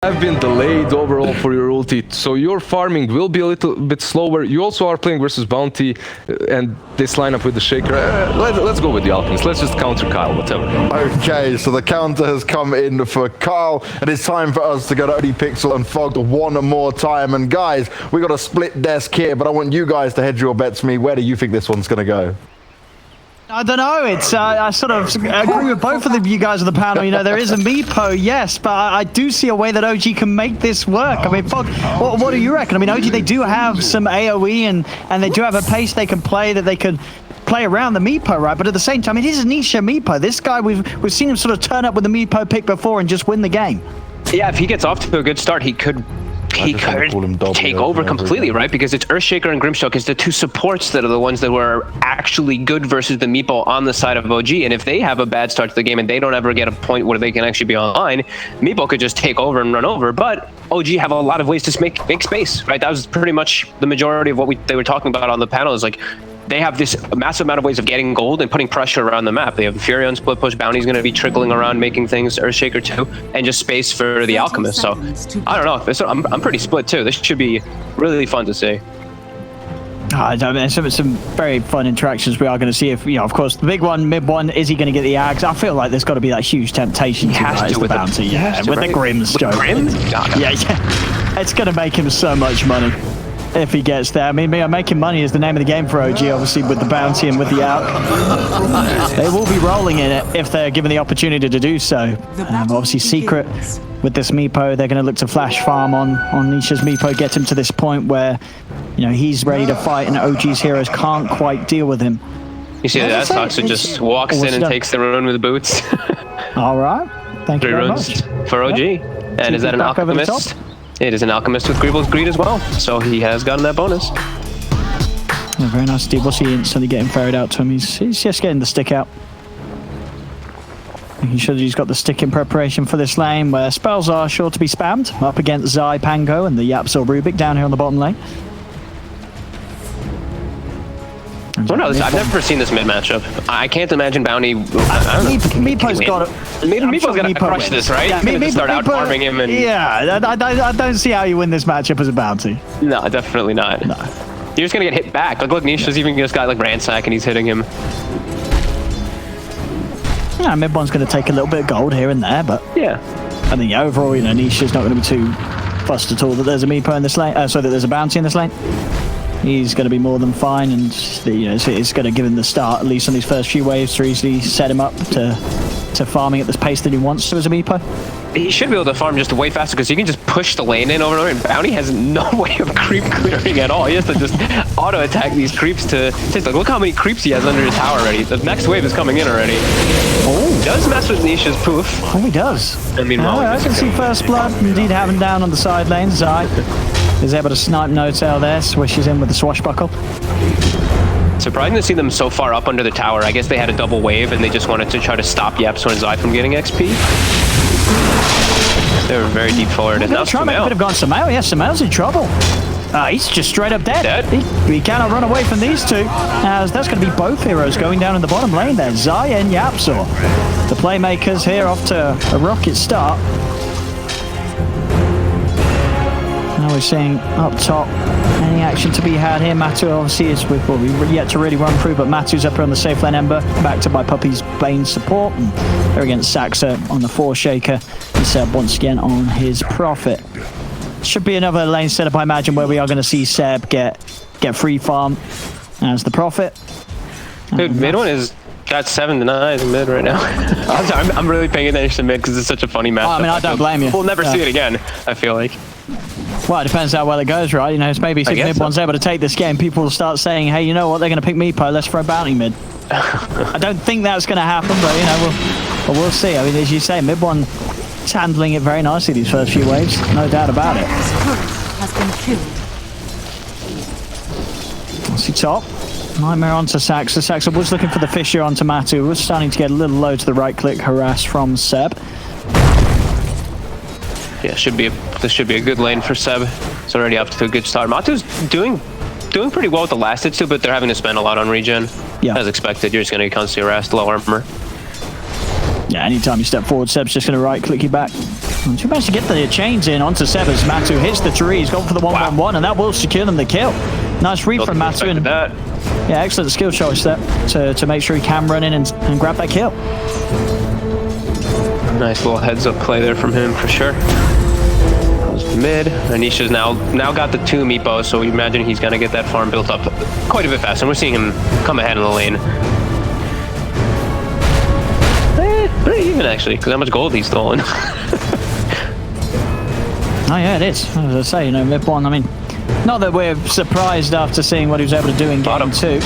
have been delayed overall for your ulti, so your farming will be a little bit slower. You also are playing versus Bounty and this lineup with the Shaker. Let's go with the Alchemist. Let's just counter Kyle, whatever. Okay, so the counter has come in for Kyle, and it's time for us to go to ODPixel and Fog one more time. And guys, we got a split desk here, but I want you guys to hedge your bets for me. Where do you think this one's going to go? I don't know. It's I sort of agree with both of you guys on the panel. You know, there is a Meepo, yes, but I do see a way that OG can make this work. I mean, Fog, what do you reckon? I mean, OG, they do have some AoE and they do have a pace they can play that they can play around the Meepo, right? But at the same time, it is a niche Meepo. This guy, we've seen him sort of turn up with the Meepo pick before and just win the game. Yeah, if he gets off to a good start, he could take over completely, right? Because it's Earthshaker and Grimstroke is the two supports that are the ones that were actually good versus the Meepo on the side of OG. And if they have a bad start to the game and they don't ever get a point where they can actually be online, Meepo could just take over and run over. But OG have a lot of ways to make space, right? That was pretty much the majority of what they were talking about on the panel. Is like, they have this massive amount of ways of getting gold and putting pressure around the map. They have Fury on split push, Bounty's going to be trickling around, making things, Earthshaker too, and just space for the Alchemist. So, I don't know. I'm pretty split too. This should be really fun to see. I mean, some very fun interactions we are going to see. If, you know, of course, the big one, mid one, is he going to get the Ags? I feel like there's got to be that huge temptation. He has to with the Bounty. Yeah, with the Grimstroke. Yeah. It's going to make him so much money if he gets there. I mean, making money is the name of the game for OG, obviously, with the Bounty and with the Alch. They will be rolling in it if they're given the opportunity to do so. Obviously, Secret with this Meepo, they're going to look to flash farm on Nisha's Meepo, get him to this point where, you know, he's ready to fight and OG's heroes can't quite deal with him. You see that Toxic just walks in and takes the rune with the boots. All right. Thank you very much. For OG. And is that an Alchemist? It is an Alchemist with Greeble's Greed as well, so he has gotten that bonus. Yeah, very nice indeed. What's he instantly getting ferried out to him? He's just getting the stick out. Making sure that he's got the stick in preparation for this lane, where spells are sure to be spammed up against Zai, Pango, and the Yapzor Rubik down here on the bottom lane. Well, no, I've never seen this mid matchup. I can't imagine Bounty. Meepo's got Meepo's gonna crush this, right? Yeah, He's gonna start out farming him. And yeah, I don't see how you win this matchup as a Bounty. No, definitely not. No. You're just gonna get hit back. Like, look, Nisha's even just got like Ransack and he's hitting him. Yeah, mid one's gonna take a little bit of gold here and there, but yeah, I think overall, you know, Nisha's not gonna be too fussed at all that there's a Meepo in this lane. So that there's a Bounty in this lane. He's going to be more than fine, and you know, it's going to give him the start, at least on these first few waves, to easily set him up to farming at this pace that he wants to as a Meepo. He should be able to farm just way faster because he can just push the lane in over and over, and Bounty has no way of creep clearing at all. He has to just auto-attack these creeps to... Like, look how many creeps he has under his tower already. The next wave is coming in already. Oh, does mess with Nisha's poof. Oh, he does. I mean, I can see First Blood indeed having down on the side lane. Zai is able to snipe No-Tail there, swishes in with the swashbuckle. Surprising to see them so far up under the tower. I guess they had a double wave and they just wanted to try to stop Yapzor and Zai from getting XP. They were very deep forward. And now Sumail could have gone Sumail. Yes, Sumail's in trouble. He's just straight up dead. He cannot run away from these two, as that's going to be both heroes going down in the bottom lane there. Zai and Yapzor. The playmakers here off to a rocket start. Now we're seeing up top any action to be had here. Matu obviously is with what we've yet to really run through, but Matu's up here on the safe lane Ember, backed up by Puppy's Bane support. And they're against Saxa on the 4-shaker. And Seb once again on his Prophet. Should be another lane setup, I imagine, where we are going to see Seb get free farm as the Prophet. Dude, mid one is got 7 denies in mid right now. I'm really paying attention to mid because it's such a funny match. I mean, I don't blame you. We'll never see it again, I feel like. Well, it depends how well it goes, right? You know, it's maybe if mid one's able to take this game, people will start saying, hey, you know what, they're going to pick Meepo, let's throw Bounty mid. I don't think that's going to happen, but, you know, we'll see. I mean, as you say, mid one is handling it very nicely these first few waves, no doubt about it. Let's see top. Nightmare onto Saxa. Saxa was looking for the Fissure onto Matu. Was starting to get a little low to the right-click harass from Seb. Yeah, this should be a good lane for Seb. It's already up to a good start. Matu's doing pretty well with the last hit too, but they're having to spend a lot on regen. Yeah. As expected, you're just going to constantly harass low armor. Yeah, anytime you step forward, Seb's just going to right-click you back. And you managed to get the chains in onto Sebas. Matu hits the tree. He's gone for the 1-1-1, and that will secure them the kill. Nice read from Matu. And yeah, excellent skill choice there to make sure he can run in and grab that kill. Nice little heads-up play there from him, for sure. Mid. Anisha's now got the 2 meepos, so we imagine he's going to get that farm built up quite a bit faster. And we're seeing him come ahead in the lane. Pretty even, actually, because how much gold he's stolen. Oh yeah, it is. As I say, you know, mid 1, I mean, not that we're surprised after seeing what he was able to do in game 2.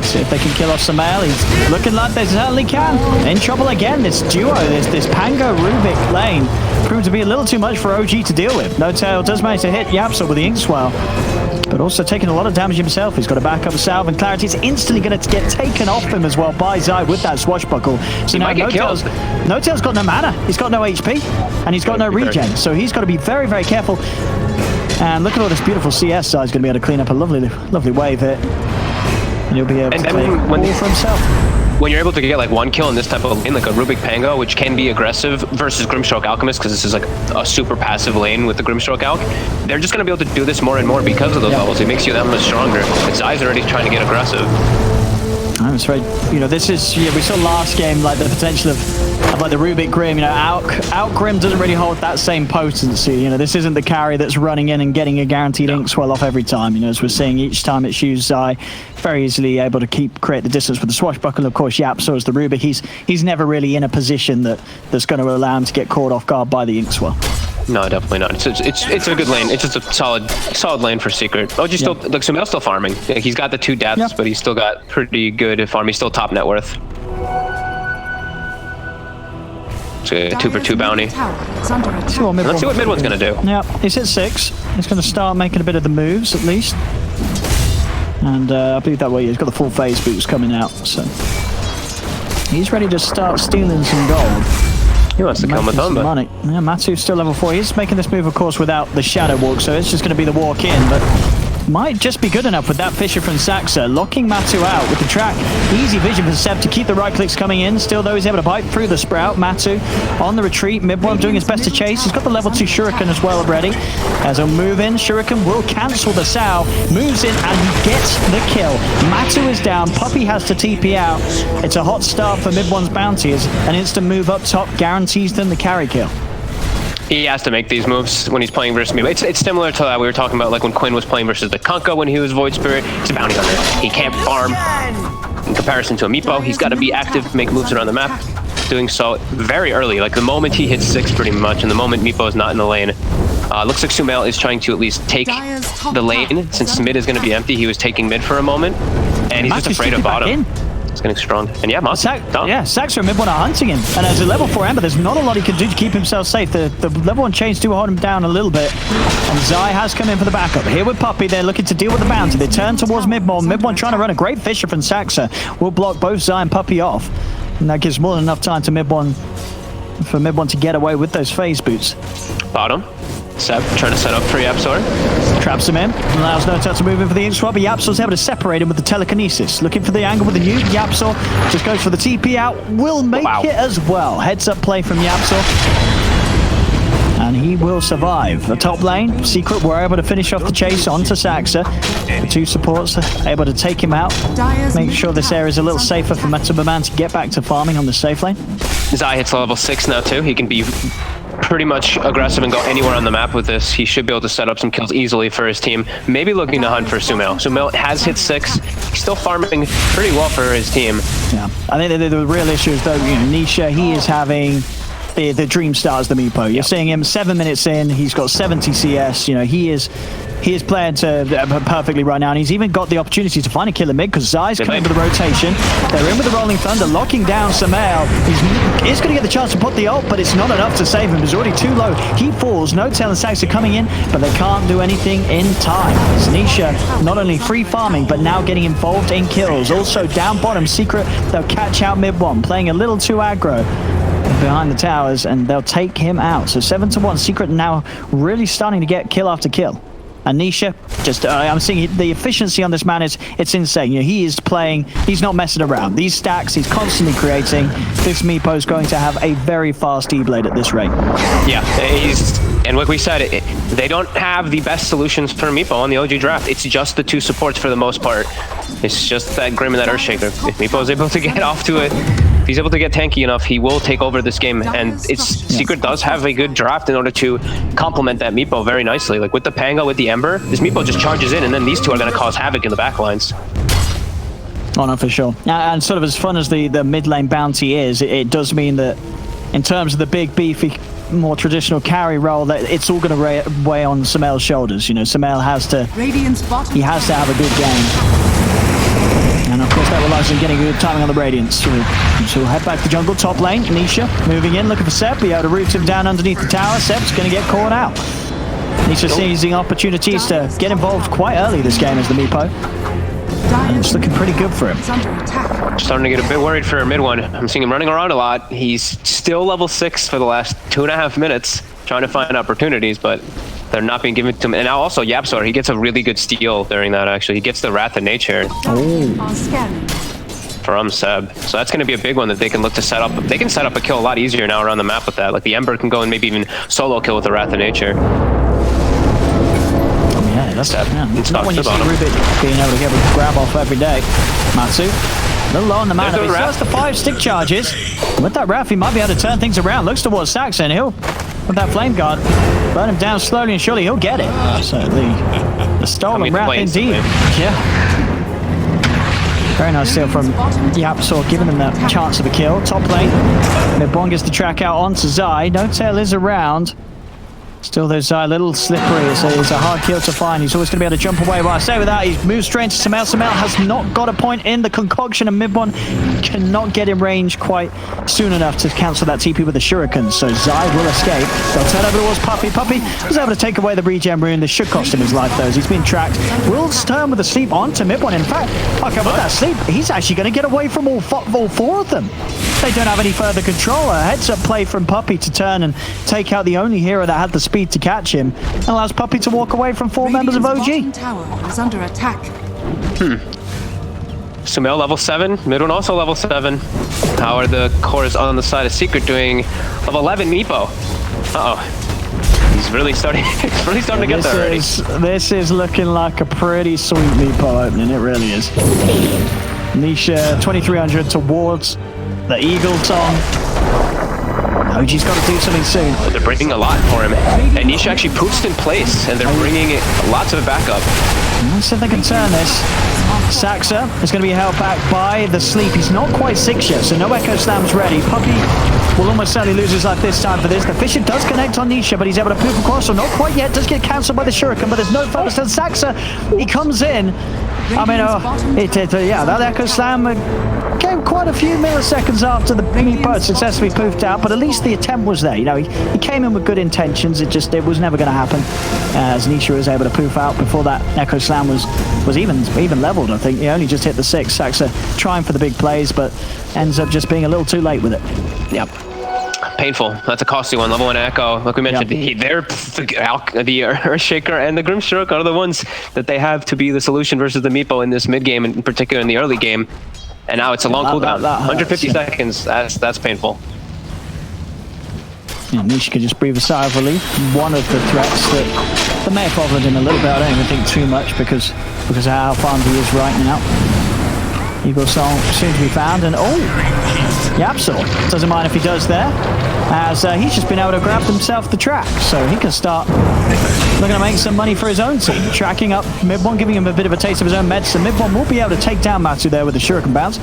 See if they can kill off Samael. He's looking like they certainly can. In trouble again, this duo, this Pango Rubik lane proved to be a little too much for OG to deal with. No Tail does manage to hit Yapsel with the Inkswell, but also taking a lot of damage himself. He's got a backup salve, and Clarity's instantly going to get taken off him as well by Zai with that swashbuckle. So now No Tail's got no mana, he's got no HP, and he's got no regen, so he's got to be very, very careful. And look at all this beautiful CS Zai's going to be able to clean up a lovely wave here. And he'll be able to take all for himself. When you're able to get like 1 kill in this type of lane, like a Rubik Pango, which can be aggressive versus Grimstroke Alchemist, because this is like a super passive lane with the Grimstroke Alch, they're just going to be able to do this more and more because of those levels. It makes you that much stronger. And Zai's already trying to get aggressive. That's right. You know, this is, we saw last game like the potential of like the Rubik Grim. You know, out Grim doesn't really hold that same potency. You know, this isn't the carry that's running in and getting a guaranteed Inkswell off every time. You know, as we're seeing each time it's used, Zai very easily able to create the distance with the swashbuckle. Of course, Yapso is the Rubik. He's never really in a position that's going to allow him to get caught off guard by the Inkswell. No, definitely not. It's a good lane. It's just a solid lane for Secret. OG still, like, Sumail's still farming. Like, he's got the 2 deaths, but he's still got pretty good farm. He's still top net worth. It's a 2 for 2 bounty. Let's see what mid one's gonna do. Yeah, he's at 6. He's gonna start making a bit of the moves at least. And I believe that way he's got the full phase boots coming out, so he's ready to start stealing some gold. He wants to come with them, but money. Yeah, Matu's still level 4. He's making this move, of course, without the Shadow Walk, so it's just going to be the walk in, but might just be good enough with that Fisher from Saxa, locking Matu out with the track. Easy vision for Seb to keep the right clicks coming in. Still, though, he's able to bite through the Sprout. Matu on the retreat. Mid-1 doing his best to chase. He's got the level 2 Shuriken as well already. As he'll move in, Shuriken will cancel the Sao. Moves in, and he gets the kill. Matu is down. Puppy has to TP out. It's a hot start for Mid-1's bounty, as an instant move up top guarantees them the carry kill. he has to make these moves when he's playing versus me. It's similar to that we were talking about, like when Quinn was playing versus the Kunkka when he was Void Spirit. He's a bounty hunter. He can't farm. In comparison to a Meepo, he's got to be active, make moves around the map. Doing so very early, like the moment he hits 6 pretty much, and the moment Meepo is not in the lane. Looks like Sumail is trying to at least take the lane, since mid is going to be empty. He was taking mid for a moment, and he's just afraid of bottom. It's getting strong. And yeah, Saxo and mid one are hunting him. And as a level 4 Ember, there's not a lot he can do to keep himself safe. The level 1 chains do hold him down a little bit. And Zai has come in for the backup. Here with Puppy, they're looking to deal with the bounty. They turn towards mid-1. Mid-1 trying to run a great Fisher from Saxa. Will block both Zai and Puppy off. And that gives more than enough time to mid-1 for mid-1 to get away with those phase boots. Bottom. Seb trying to set up for Yapsor. Traps him in. Allows No Tail to move in for the Inkswell, but Yapsor's able to separate him with the telekinesis. Looking for the angle with the nuke. Yapsor just goes for the TP out. Will make it as well. Heads up play from Yapsor. And he will survive. The top lane, Secret were able to finish off the chase onto Saxa. The 2 supports are able to take him out. Make sure this area is a little safer for Metsubaman to get back to farming on the safe lane. Zai hits level 6 now too. He can be pretty much aggressive and go anywhere on the map with this. He should be able to set up some kills easily for his team. Maybe looking to hunt for Sumail. Sumail has hit 6. He's still farming pretty well for his team. Yeah, I think the real issue is though, you know, Nisha, he is having the dream start as the Meepo. You're seeing him 7 minutes in, he's got 70 CS, you know, he is playing to perfectly right now, and he's even got the opportunity to find a killer mid because Zai's coming with the rotation. They're in with the Rolling Thunder, locking down Sumail. He's going to get the chance to put the ult, but it's not enough to save him. He's already too low. He falls. No Tail and Sax are coming in, but they can't do anything in time. Nisha not only free farming, but now getting involved in kills. Also down bottom, Secret, they'll catch out mid-1, playing a little too aggro behind the towers, and they'll take him out. So 7-1, Secret now really starting to get kill after kill. And Nisha, just I'm seeing the efficiency on this man it's insane. You know, he is playing, he's not messing around. These stacks, he's constantly creating. This Meepo is going to have a very fast E-Blade at this rate. Yeah, and like we said, they don't have the best solutions for Meepo on the OG draft. It's just the two supports for the most part. It's just that Grim and that Earthshaker. If Meepo is able to get off to it, if he's able to get tanky enough, he will take over this game. And Secret does have a good draft in order to complement that Meepo very nicely. Like with the Pango, with the Ember, this Meepo just charges in, and then these two are going to cause havoc in the backlines. Oh no, for sure. And sort of as fun as the mid lane bounty is, it does mean that in terms of the big beefy, more traditional carry role, that it's all going to weigh on Sumail's shoulders. You know, Sumail has to have a good game. And of course that relies on getting good timing on the Radiance. So we'll head back to jungle, top lane. Nisha moving in, looking for Seb. Be able to root him down underneath the tower. Seb's going to get caught out. Nisha seizing opportunities to get involved quite early this game as the Meepo. And it's looking pretty good for him. Starting to get a bit worried for mid one. I'm seeing him running around a lot. He's still level 6 for the last 2.5 minutes, trying to find opportunities, but they're not being given to him. And now also Yapsor, he gets a really good steal during that, actually. He gets the Wrath of Nature from Seb. So that's going to be a big one that they can look to set up. They can set up a kill a lot easier now around the map with that. Like the Ember can go and maybe even solo kill with the Wrath of Nature. Yeah, that's not when you see Rubik being able to get a grab off every day. Matsu, a little low on the mana, but he still has the 5 stick charges. With that Wrath, he might be able to turn things around. Looks towards Saxon. He'll, with that Flame Guard, burn him down slowly and surely he'll get it. So the stolen Wrath indeed. Yeah. Very nice steal from Yapsor, giving them that chance of a kill. Top lane, Mid-Bon gets the track out onto Zai. No tail is around. Still, there's a little slippery. It's a hard kill to find. He's always going to be able to jump away. But I say with that, he moves straight into Sumail. Sumail has not got a point in the concoction, and Mid-Bon cannot get in range quite soon enough to cancel that TP with the Shuriken. So Zai will escape. They'll turn over towards Puppy. Puppy was able to take away the regen rune. This should cost him his life, though, as he's been tracked. Will turn with a sleep onto Mid-Bon. In fact, okay, with that sleep, he's actually going to get away from all 4 of them. They don't have any further control. A heads-up play from Puppy to turn and take out the only hero that had the speed to catch him, and allows Puppy to walk away from 4 members of OG. Tower is under attack. Sumail level 7, Mid-One also level 7. How are the cores on the side of Secret doing? Level 11 Meepo. Uh-oh. He's really starting to get there already. This is looking like a pretty sweet Meepo opening, it really is. Nisha 2300 towards the Eagle Song. OG's got to do something soon. They're bringing a lot for him. And Nisha actually poofs in place, and they're bringing lots of backup. Let's see if they can turn this. Saxa is going to be held back by the sleep. He's not quite 6 yet, so no Echo Slam's ready. Puppy will almost certainly lose his life this time for this. The Fisher does connect on Nisha, but he's able to poof across, so not quite yet. Does get cancelled by the Shuriken, but there's no focus on Saxa. He comes in. I mean, yeah, that Echo Slam came quite a few milliseconds after the Meepo successfully poofed out, but at least the attempt was there. You know, he came in with good intentions. It was never going to happen. As Nisha was able to poof out before that Echo Slam was even leveled. I think he only just hit the 6. Saxa trying for the big plays, but ends up just being a little too late with it. Yep. Painful. That's a costly one. Level 1 Echo. Like we mentioned, they're the Earthshaker and the Grimstroke are the ones that they have to be the solution versus the Meepo in this mid game, in particular in the early game. And now it's a long cooldown. 150 seconds. That's painful. Yeah, Nisha could just breathe a sigh of relief. One of the threats that may have bothered him a little bit. I don't even think too much because of how farmed he is right now. Eagle Song soon to be found, and Yapsor doesn't mind if he does there, as he's just been able to grab himself the track, so he can start looking to make some money for his own team. Tracking up Mid-One, giving him a bit of a taste of his own medicine. Mid-One will be able to take down Matsu there with the Shuriken bounce.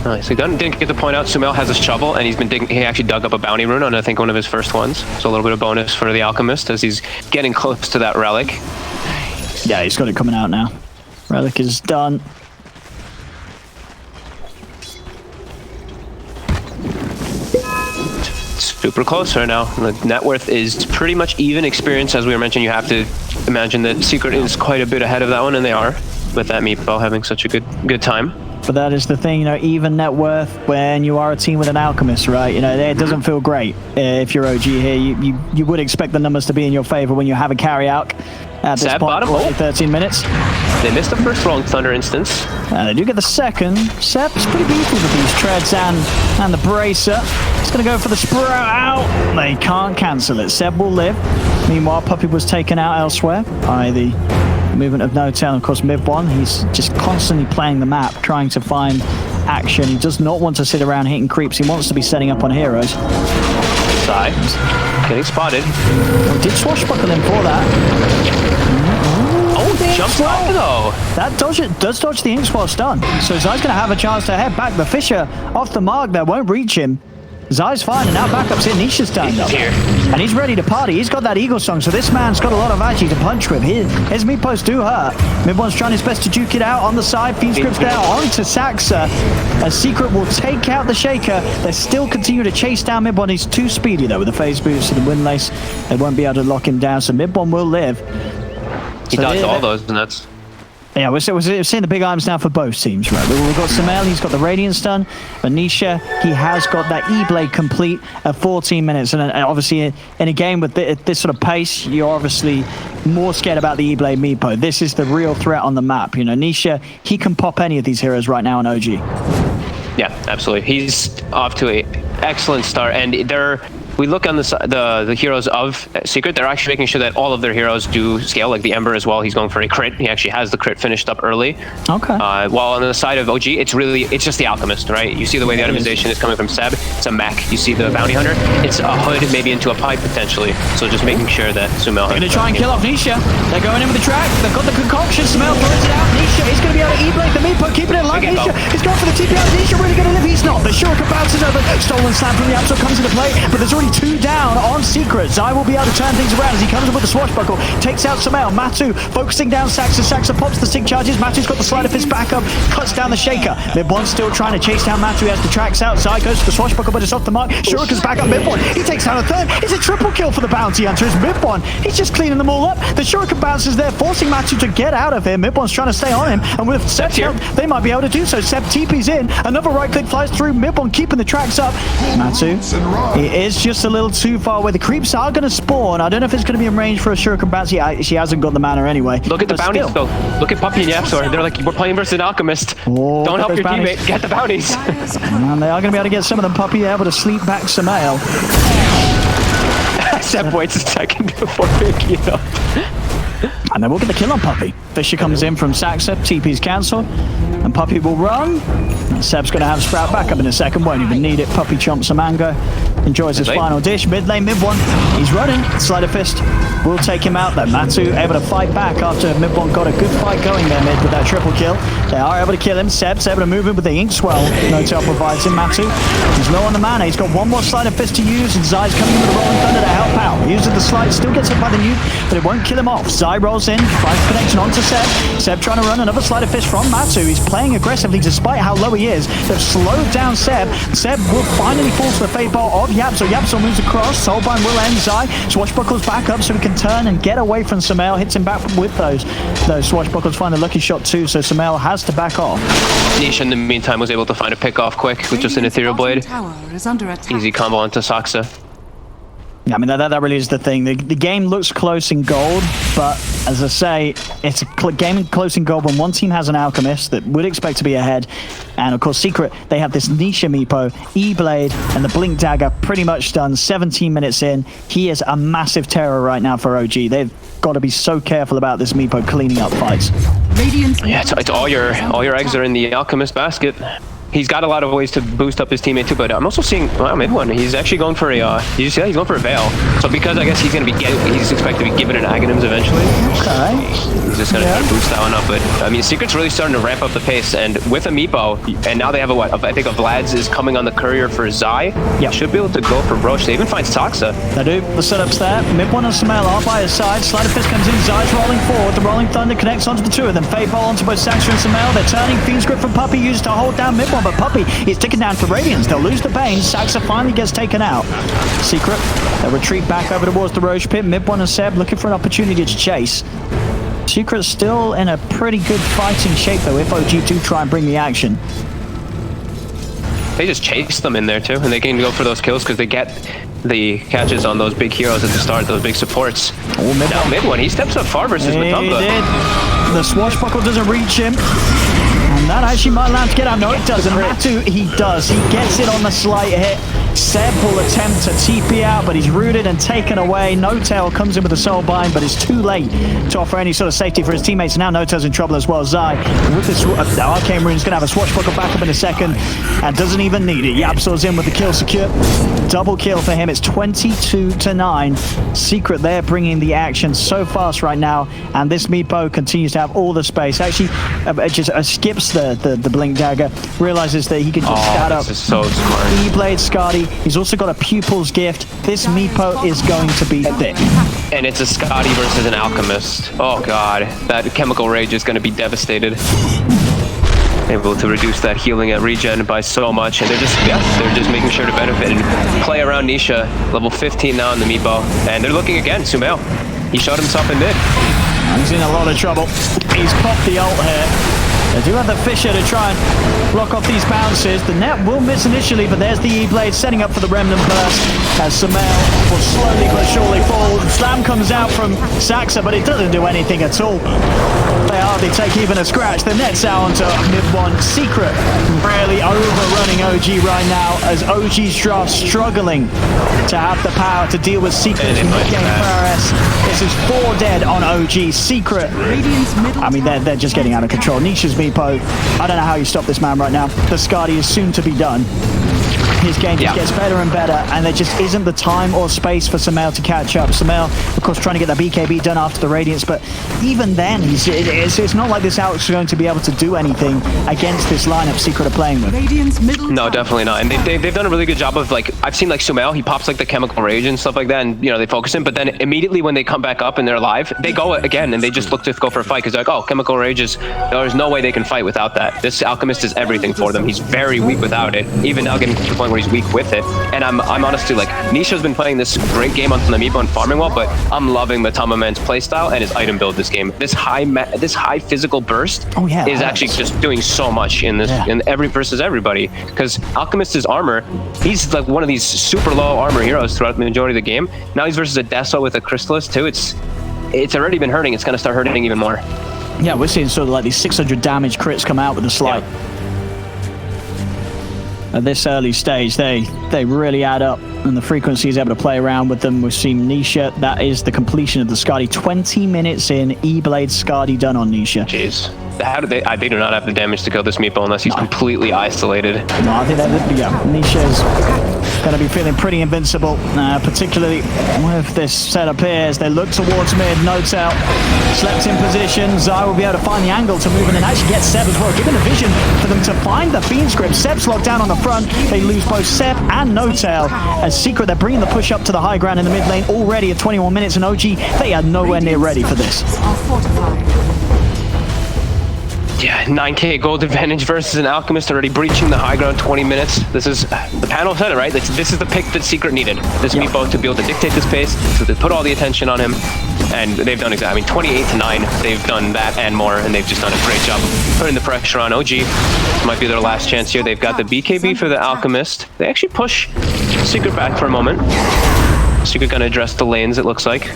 Nice. He didn't get the point out. Sumail has his shovel, and he actually dug up a bounty rune on, I think, one of his first ones. So a little bit of bonus for the Alchemist as he's getting close to that relic. Yeah, he's got it coming out now. Relic is done. Super close right now. The net worth is pretty much even. Experience, as we were mentioning, you have to imagine that Secret is quite a bit ahead of that one, and they are, with that Meepo having such a good time. But that is the thing, you know, even net worth when you are a team with an Alchemist, right? You know, it doesn't feel great if you're OG here. You would expect the numbers to be in your favor when you have a carry Alch. at this Sab point. bottom. Roughly 13 minutes. They missed the first Rolling Thunder instance. They do get the second. Seb is pretty beefy with these treads and the bracer. He's going to go for the sprout out. They can't cancel it. Seb will live. Meanwhile, Puppey was taken out elsewhere by the movement of No-Tail. Of course, mid-1, he's just constantly playing the map, trying to find action. He does not want to sit around hitting creeps. He wants to be setting up on heroes. Side. Getting spotted. We did swashbuckle him for that. Oh, jumps off though. That does dodge the Inks while stunned. So Zai's going to have a chance to head back. The Fisher off the mark there won't reach him. Zai's fine, and now backup's here. Nisha's turned up. Here. And he's ready to party. He's got that Eagle Song, so this man's got a lot of energy to punch with. His meat posts do hurt. Mid-1's trying his best to juke it out on the side. Fiendscript's there onto Saxa. A Secret will take out the Shaker. They still continue to chase down Mid-1. He's too speedy, though, with the phase boost and the windlace. They won't be able to lock him down, so Mid-1 will live. He dodged all those nuts. Yeah, we're seeing the big items now for both teams, right? We've got Samel, he's got the Radiant Stun, but Nisha, he has got that E-Blade complete at 14 minutes. And obviously, in a game with this sort of pace, you're obviously more scared about the E-Blade Meepo. This is the real threat on the map. You know, Nisha, he can pop any of these heroes right now in OG. Yeah, absolutely. He's off to an excellent start, and we look on the heroes of Secret, they're actually making sure that all of their heroes do scale, like the Ember as well. He's going for a crit. He actually has the crit finished up early. Okay. While on the side of OG, it's just the Alchemist, right? You see the way the itemization is coming from Seb. It's a mech. You see the Bounty Hunter. It's a hood, maybe into a pipe potentially. So just making sure that Sumail... They're going to try and kill off Nisha. They're going in with the track. They've got the concoction. Sumail throws it out. Nisha is going to be able to E-Blade the Meepo, keeping it alive. Nisha is going for the TP out. Nisha really going to live. He's not. The Shuriken bounces over. Stolen slam from the Absol comes into play, but there's already 2 down on Secret. Zai will be able to turn things around as he comes up with the swashbuckle, takes out Sumail. Matu focusing down Saxa. Saxa pops the sync charges. Matu's got the sleight of fist back up, cuts down the Shaker. Mid-1 still trying to chase down Matu as the tracks out. Zai goes for the swashbuckle, but it's off the mark. Shuriken's back up Mid-1. He takes out a third. It's a triple kill for the Bounty Hunter. It's Mid-1. He's just cleaning them all up. The Shuriken bounces there, forcing Matu to get out of here. Mid-1's trying to stay on him, and with Seb's help, they might be able to do so. Seb TP's in. Another right click flies through. Mid-1 keeping the tracks up. Matu, he is just a little too far away. The creeps are going to spawn. I don't know if it's going to be in range for a Shuriken bounce. She hasn't got the mana anyway. Look at the bounties though. Look at Puppey and Yapsor. They're like, we're playing versus an Alchemist. Oh, don't help your bounties. teammate. Get the bounties. And they are going to be able to get some of them. Puppey able to sleep back Sumail. Seb waits a second before picking it up. And then we'll get the kill on Puppey. Fisher comes in from Saxa, TP's cancelled, and Puppey will run. And Seb's going to have Sprout back up in a second, won't even need it. Puppey chomps a mango, enjoys his final dish. Mid lane, Mid-1, he's running. Sleight of fist will take him out though. Matu able to fight back after Mid-1 got a good fight going there mid with that triple kill. They are able to kill him. Seb's able to move him with the ink swell. No-Tail provides him. Matu, he's low on the mana. He's got one more sleight of fist to use, and Zai's coming in with a Rolling Thunder to help out. He uses the slide, still gets hit by the nuke, but it won't kill him off. Zai rolls in, finds connection onto Seb. Seb trying to run another sleight of fist from Matu. He's playing aggressively despite how low he is. They've slowed down Seb. Seb will finally fall to the fade ball of Yapsor. Yapsor moves across. Soulbind will end Zai. Swashbuckles back up so he can turn and get away from Sumail. Hits him back with those swashbuckles. Find the lucky shot too, so Sumail has to back off. Nisha in the meantime was able to find a pick off quick with just an Ethereal Blade. Easy combo onto Saxa. Yeah, I mean, that really is the thing. The game looks close in gold, but as I say, it's a game close in gold when one team has an Alchemist that would expect to be ahead. And of course, Secret, they have this Nisha Meepo, E-Blade, and the Blink Dagger pretty much done 17 minutes in. He is a massive terror right now for OG. They've got to be so careful about this Meepo cleaning up fights. Yeah, it's all your eggs are in the Alchemist basket. He's got a lot of ways to boost up his teammate too, but I'm also seeing, wow, Mid-1, he's actually going for a, he's going for a Veil. So because I guess he's expected to be given an Aghanims eventually. Okay. He's just going to try to boost that one up, but I mean, Secret's really starting to ramp up the pace, and with a Meepo, and now they have I think a Vlad's is coming on the courier for Zai. Yep. Should be able to go for Roche. They even find Saxa. They do. The setup's there. Mid-1 and Sumail are by his side. Sleight of fist comes in. Zai's rolling forward. The Rolling Thunder connects onto the two of them. Fade ball onto both Saxa and Sumail. They're turning. Fiendscript from Puppey used to hold down Mid-1, but Puppey is ticking down for Radiance. They'll lose the pain. Saxa finally gets taken out. Secret, they'll retreat back over towards the Roche pit. Mid-1 and Seb looking for an opportunity to chase. Secret's still in a pretty good fighting shape though if OG do try and bring the action. They just chase them in there too, and they can go for those kills because they get the catches on those big heroes at the start, those big supports. Now mid one, he steps up far versus Matumba. He did. The swashbuckle doesn't reach him. And that actually might land to get out. No, it doesn't. Matu, he does. He gets it on the slight hit. Seb will attempt to TP out, but he's rooted and taken away. No-Tail comes in with a soul bind, but it's too late to offer any sort of safety for his teammates. Now No-Tail's in trouble as well. Zai, with this Arcane Rune's going to have a swashbuckle back up in a second and doesn't even need it. Yapsor's in with the kill secure. Double kill for him. It's 22-9. Secret there bringing the action so fast right now, and this Meepo continues to have all the space. Actually, just skips the blink dagger, realizes that he can just scout up. This is so smart. E-Blade Skadi. He's also got a Pupil's Gift. This Meepo is going to be thick. And it's a Scotty versus an Alchemist. Oh god, that Chemical Rage is going to be devastated. Able to reduce that healing at regen by so much, and they're just making sure to benefit and play around Nisha. Level 15 now in the Meepo, and they're looking again. Sumail, he shot himself in mid. He's in a lot of trouble. He's popped the ult here. They do have the Fisher to try and block off these bounces. The net will miss initially, but there's the E-Blade setting up for the Remnant Burst as Sumail will slowly but surely fall. Slam comes out from Saxa, but it doesn't do anything at all. They hardly take even a scratch. The net's out onto mid-1. Secret really overrunning OG right now as OG's draft struggling to have the power to deal with Secret's mid-game prowess. This is 4 dead on OG. Secret, I mean, they're just getting out of control. Nisha's Meepo, I don't know how you stop this man right now. The Skadi is soon to be done. His game just gets better and better, and there just isn't the time or space for Sumail to catch up. Sumail, of course, trying to get that BKB done after the Radiance, but even then, it's not like this Alex is going to be able to do anything against this lineup Secret are playing with. No, definitely not. And they've done a really good job of, like, I've seen, like, Sumail, he pops, like, the Chemical Rage and stuff like that, and, you know, they focus him, but then immediately when they come back up and they're alive, they go again, and they just look to go for a fight, because they're like, oh, Chemical Rage is, there's no way they can fight without that. This Alchemist is everything for them. He's very weak without it, even now getting to the point where he's weak with it. And I'm honestly, like, Nisha's been playing this great game on the Meepo and farming well, but I'm loving Matumba Man's playstyle and his item build this game. This high physical burst is actually just doing so much in this in every versus everybody. Because Alchemist's armor, he's like one of these super low armor heroes throughout the majority of the game. Now he's versus a Deso with a Crystallis too. It's already been hurting. It's gonna start hurting even more. Yeah, we're seeing sort of like these 600 damage crits come out with the Slight. At this early stage, they really add up, and the frequency is able to play around with them. We've seen Nisha. That is the completion of the Skadi. 20 minutes in, E-Blade Skadi done on Nisha. Jeez. How do they do not have the damage to kill this Meepo unless he's completely isolated. No, I think Nisha's going to be feeling pretty invincible, particularly with this setup here as they look towards mid. No-Tail slept in position. Zai will be able to find the angle to move in and actually get Seb as well, given a vision for them to find the Fiend's Grip. Seb's locked down on the front. They lose both Seb and No-Tail. As Secret, they're bringing the push up to the high ground in the mid lane already at 21 minutes, and OG, they are nowhere near ready for this. Yeah, 9k gold advantage versus an Alchemist already breaching the high ground 20 minutes. This is, the panel said it, right? This is the pick that Secret needed. This Meepo to be able to dictate this pace, so they put all the attention on him, and they've done exactly, I mean, 28-9, they've done that and more, and they've just done a great job putting the pressure on OG. This might be their last chance here. They've got the BKB for the Alchemist. They actually push Secret back for a moment. Secret gonna address the lanes, it looks like.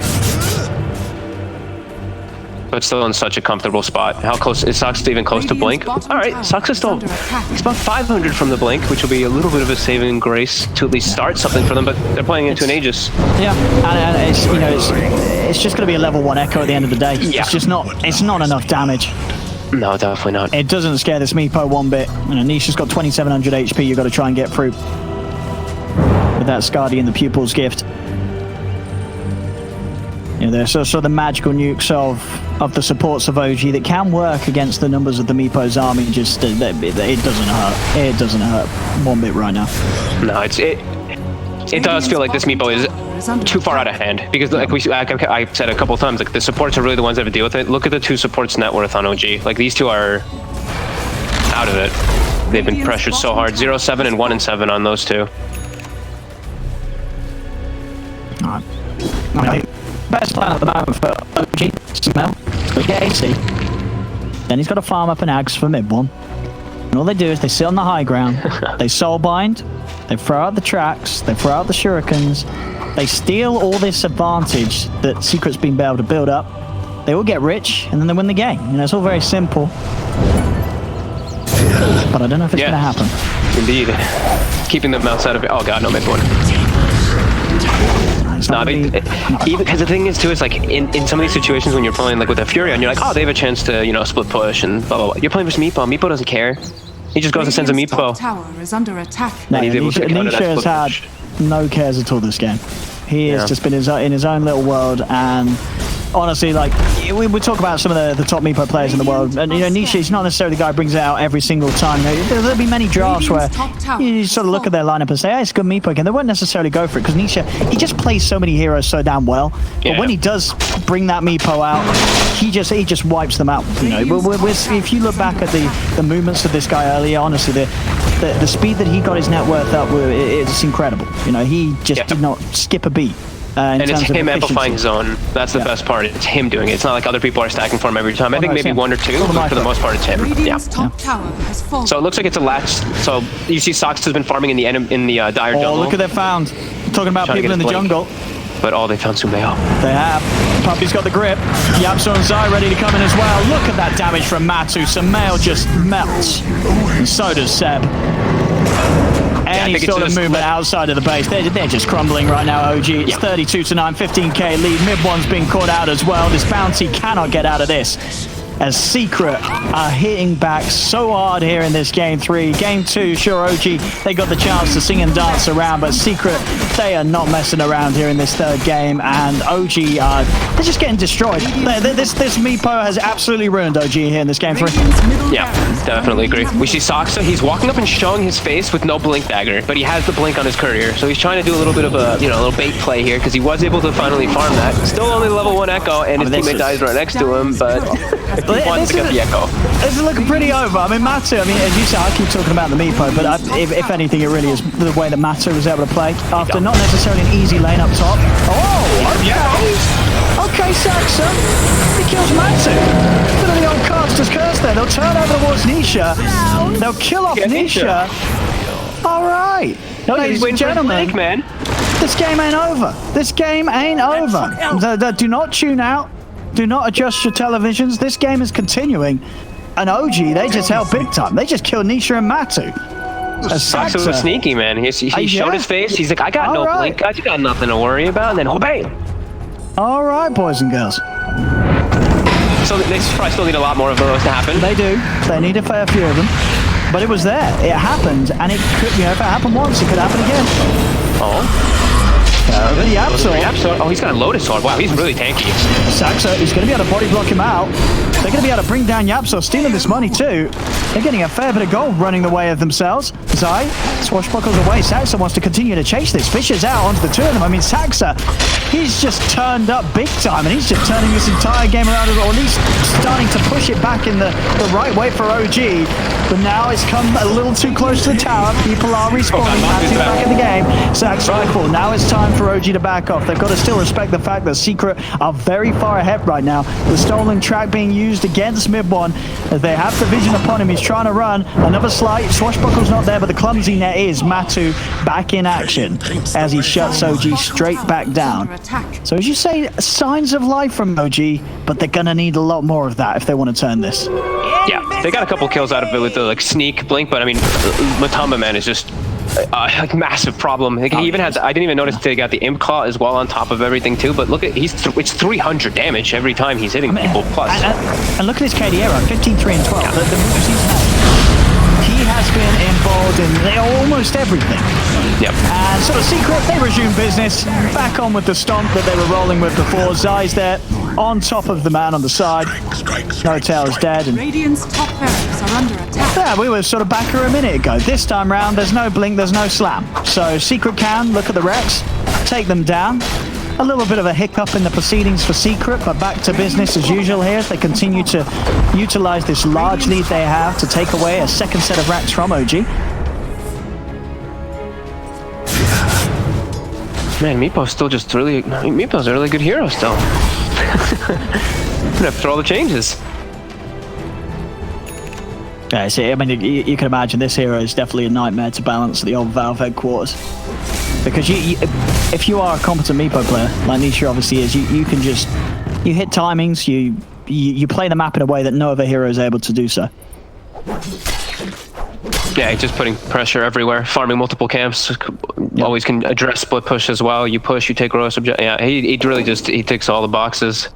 But still in such a comfortable spot. How close is Sox even close to blink? All right, Sox is still, it's about 500 from the blink, which will be a little bit of a saving grace to at least start something for them. But they're playing into an Aegis. Yeah, and it's, you know, it's just going to be a level 1 Echo at the end of the day. Yeah. It's just not enough damage. No, definitely not. It doesn't scare this Meepo one bit. You know, Nisha's got 2700 HP. You've got to try and get through with that Skadi and the Pupil's Gift. You know, there's also the magical nukes of the supports of OG that can work against the numbers of the Meepo's army. Just it doesn't hurt. It doesn't hurt one bit right now. No, it does feel like this Meepo is too far out of hand, because like I said a couple of times, like the supports are really the ones that have to deal with it. Look at the two supports net worth on OG. Like these two are out of it. They've been pressured so hard. 0-7 and 1-7 on those two. Best plan at the moment for OG, Smell, quick AC. Then he's got to farm up an Ags for mid one. And all they do is they sit on the high ground, they soul bind, they throw out the tracks, they throw out the shurikens, they steal all this advantage that Secret's been able to build up. They all get rich, and then they win the game. You know, it's all very simple. But I don't know if it's going to happen. Indeed. Keeping them outside of it. Oh god, no, mid one. No, I mean, even because the thing is too, is like in some of these situations when you're playing like with a Fury and you're like, oh, they have a chance to, you know, split push and blah blah blah. You're playing versus Meepo. Meepo doesn't care. He just goes and sends a Meepo. Tower is under attack. No, Nisha has had no cares at all this game. He has just been in his own little world, and honestly, like, we talk about some of the top Meepo players in the world, and you know, Nisha is not necessarily the guy who brings it out every single time. You know, there'll be many drafts where you sort of look at their lineup and say, hey, it's a good Meepo again. They won't necessarily go for it because Nisha, he just plays so many heroes so damn well. But when he does bring that Meepo out, he just wipes them out. You know, if you look back at the movements of this guy earlier, honestly, the speed that he got his net worth up, it's incredible. You know, he just did not skip a beat. And it's him amplifying zone. That's the best part. It's him doing it. It's not like other people are stacking for him every time. I think maybe one or two, but for the most part, it's him. So it looks like it's a latch. So you see, Sox has been farming in the dire jungle. Oh, look at that found. Talking about people in the jungle. But they found Sumeo. They have. Puppy's got the grip. Yapso and Zai ready to come in as well. Look at that damage from Matu. Sumeo just melts. And so does Seb. Any sort of movement outside of the base, they're just crumbling right now, OG. It's 32-9, 15k lead. Mid one's been caught out as well. This bounty cannot get out of this, as Secret are hitting back so hard here in this game 3. Game 2, sure, OG, they got the chance to sing and dance around, but Secret, they are not messing around here in this third game, and OG, they're just getting destroyed. This Meepo has absolutely ruined OG here in this game 3. Yeah, definitely agree. We see Soxa, he's walking up and showing his face with no blink dagger, but he has the blink on his courier, so he's trying to do a little bit of a, you know, a little bait play here, because he was able to finally farm that. Still only level 1 Echo, and his teammate dies right next to him, but... This is looking pretty over. I mean, Matu, I mean, as you said, I keep talking about the Meepo, but if anything, it really is the way that Matu was able to play after not necessarily an easy lane up top. Oh, okay. Okay, Saxon. He kills Matu. Bit of the old caster's curse there. They'll turn over towards Nisha. They'll kill off Nisha. All right. Ladies and gentlemen, this game ain't over. This game ain't over. Do not tune out. Do not adjust your televisions. This game is continuing. And OG, they just held big time. They just killed Nisha and Matu. Saxon was sneaky, man. He showed his face. He's like, I got no blink. I got nothing to worry about. And then, bam! All right, boys and girls. So they probably still need a lot more of those to happen. They do. They need a fair few of them. But it was there. It happened. And it could, you know, if it happened once, it could happen again. Oh. The Absol. Oh, he's got a Lotus Sword. Wow, he's really tanky. Saxa is going to be able to body block him out. They're going to be able to bring down Yapso, stealing this money too. They're getting a fair bit of gold running the way of themselves. Zai swashbuckles away. Saxa wants to continue to chase this. Fishes out onto the two of them. I mean, Saxa, he's just turned up big time, and he's just turning this entire game around, or at least starting to push it back in the right way for OG. But now it's come a little too close to the tower. People are respawning. Matu's back in the game. Saxa rifle. Now it's time for OG to back off. They've got to still respect the fact that Secret are very far ahead right now. The stolen track being used against mid one, as they have the vision upon him. He's trying to run. Another slight. Swashbuckle's not there, but the clumsy net is. Matu back in action as he shuts OG straight back down. So as you say, signs of life from OG, but they're going to need a lot more of that if they want to turn this. Yeah, they got a couple kills out of it with the sneak blink, but I mean, Matamba, man, is just a massive problem. Like, he even had, I didn't even notice they got the imp claw as well on top of everything too, but look at, it's 300 damage every time he's hitting people plus. And look at his KD era, 15, 3, and 12. The moves he's had. He has been involved in almost everything. Yep. And sort of Secret, they resume business. Back on with the stomp that they were rolling with before. Zai's there on top of the man on the side. No Tail is dead. And Radiant's top barracks are under attack. yeah, we were sort of back here a minute ago. This time round, there's no blink, there's no slam. So Secret can look at the Rex, take them down. A little bit of a hiccup in the proceedings for Secret, but back to business as usual here as they continue to utilize this large lead they have to take away a second set of racks from OG. Man, Meepo's still just really, Meepo's a really good hero still. Gonna have to throw all the changes. Yeah, see, I mean, you can imagine this hero is definitely a nightmare to balance at the old Valve headquarters. Because if you are a competent Meepo player, like Nisha obviously is, you can just, you hit timings, you play the map in a way that no other hero is able to do so. Yeah, just putting pressure everywhere, farming multiple camps. Yep. Always can address split push as well. You push, you take row subject. Yeah, he really just, he ticks all the boxes.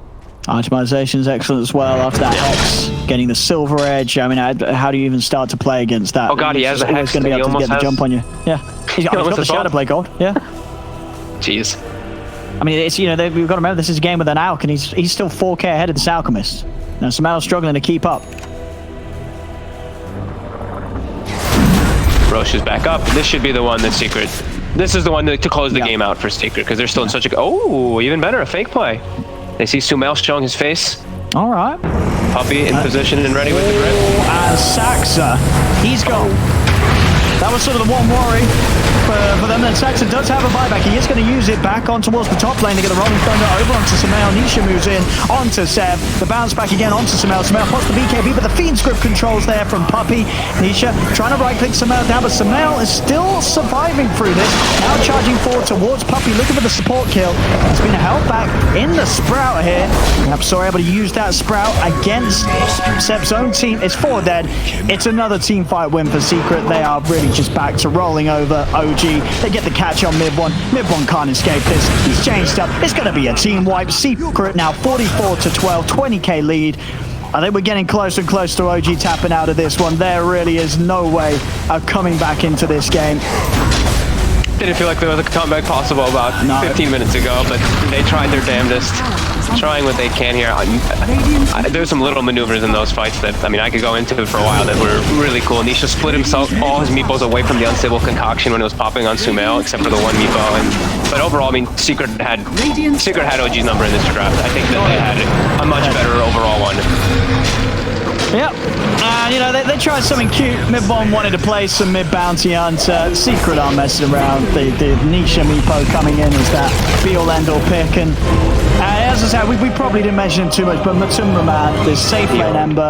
Itemization is excellent as well after that Hex, getting the silver edge. I mean, how do you even start to play against that? Oh god, he has a Hex. Going to be able to get the jump on you. Yeah, he's got the Shadow Play gold. Yeah. Jeez. I mean, it's, you know, we've got to remember this is a game with an Alch, and he's still 4k ahead of this Alchemist. Now, Samel's struggling to keep up. Roche is back up. This should be the one that's Secret. This is the one to close the game out for Secret, because they're still in such a... Oh, even better, a fake play. They see Sumel showing his face. All right. Puppy in position and ready with the grip. And Saxa, he's gone. That was sort of the one worry for them. And Saxa does have a buyback. He is going to use it back on towards the top lane to get a rolling thunder over onto Samel. Nisha moves in onto Seb. The bounce back again onto Samel. Samel pots the BKB, but the Fiend's grip controls there from Puppy. Nisha trying to right-click Samel down, but Samel is still surviving through this. Now charging forward towards Puppy, looking for the support kill. He's been held back in the Sprout here. Absor able to use that Sprout against Seb's own team. It's 4 dead. It's another team fight win for Secret. They are really just back to rolling over OG. They get the catch on mid-1. Mid-1 can't escape this. He's changed up. It's going to be a team wipe. Secret now 44-12, 20k lead. I think we're getting closer and closer to OG tapping out of this one. There really is no way of coming back into this game. Didn't feel like there was a comeback possible about 15 minutes ago, but they tried their damnedest. Trying what they can here. There's some little maneuvers in those fights that, I mean, I could go into for a while that were really cool. Nisha split himself, all his meepos away from the unstable concoction when it was popping on Sumel, except for the one meepo. But overall, I mean, Secret had OG's number in this draft. I think that they had a much better overall one. Yep, and you know, they tried something cute. Mid-Bomb wanted to play some mid-bounty hunter. Secret aren't messing around. The Nisha Meepo coming in as that be-all end-all pick. And as I said, we probably didn't mention him too much, but Matumba Man, this safe lane Ember.